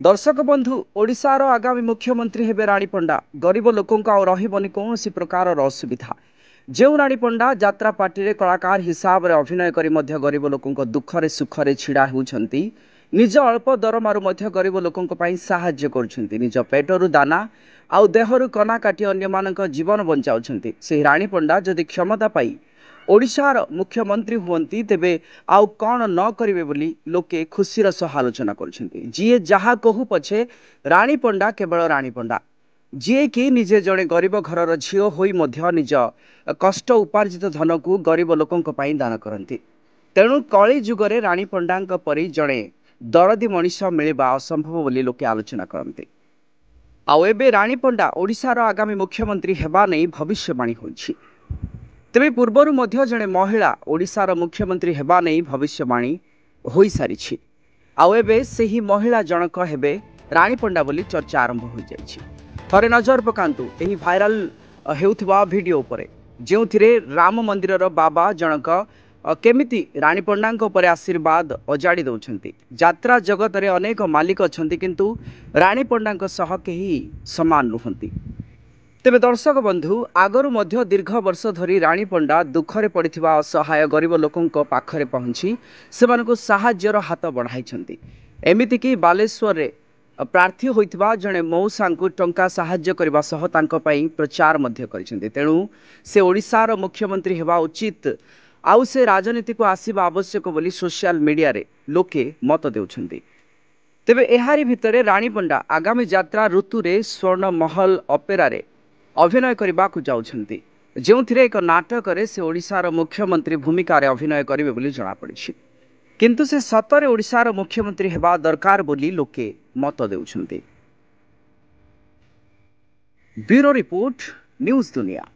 दर्शक बंधु ओडिशार आगामी मुख्यमंत्री हेबे राणी पंडा गरीब लोकों आउ रहिबनी कौन प्रकार असुविधा जो राणी पंडा यात्रा पार्टी रे कलाकार हिसाब रे अभिनय करी मध्य गरीब लोकों दुखरे सुखरे छिड़ा होउछंती निज अल्प दरमारू मध्य गरीब लोकों पई साहाय्य करूछंती निज पेटरू दाना आउ देहरु कना काटी अन्य मानक जीवन बंचाउछंती से राणी पंडा जदि क्षमता पाई ओडिशार मुख्यमंत्री हुवंती तेबे आउ कौन न करिवे बोली लोके खुशीर सह आलोचना करुछंती जीए जहा कहू पछे राणी पंडा केवल राणी पंडा जीए कि निजे जड़े गरीब घरर झील होई मध्य निज कष्ट उपार्जित धन को गरीब लोकों पई दान करती तेणु कली जुगरे राणी पंडा परी जड़े दरदी मनीष मिलवा असंभव बोली लोके आलोचना करती आउ एबे राणी पंडा ओडिशार आगामी मुख्यमंत्री हेबा नै भविष्यवाणी होइछि तेबे पूर्वरु मध्य जड़े महिला ओडिशार मुख्यमंत्री हेबा नै भविष्यवाणी होई सारिछि आउ एबे सेही महिला जनक हेबे राणी पंडा बोली चर्चा आरंभ हो जाइछि। थरे नजर पकांतु एही भाइराल हेउथिबा वीडियो उपरे जेउथिरे राम मंदिरर बाबा जनक केमिति राणी पंडा उपरे आशीर्वाद अजाड़ी दउछंती। यात्रा जगत रे अनेक मालिक अछंती किंतु राणी पंडा सह केही समान नुहंती। तेबे दर्शक बंधु आगरु मध्य दीर्घ वर्ष धरी राणी पंडा दुखरे पड़िथिबा असहाय गरीब लोकों पाखरे पहुंची सेमानकु साहाय्यर हाथ बढ़ाइछंती। एमिति कि बालेश्वर रे प्रार्थी होइथिबा जणे मौसांकु टंका साहाय्य करबा सह तांको पई प्रचार मध्य करिसेंती। तेणु से ओडिशार मुख्यमंत्री हेबा उचित आउ से राजनीति को आसीबा आवश्यक बोली सोशल मीडिया रे लोके मत देउछंती। तेबे एहारी भितरे राणी पंडा आगामी यात्रा ऋतु रे स्वर्ण महल अपेरा रे अभिनय करने जाउछंती जोंथिरे एक नाटक रे से ओडिशार मुख्यमंत्री भूमिका रे अभिनय करिवे बोली जणा पड़िछि किंतु से सतरे ओडिशार मुख्यमंत्री हेबा दरकार बोली लोके मत देउछंती। ब्यूरो रिपोर्ट न्यूज दुनिया।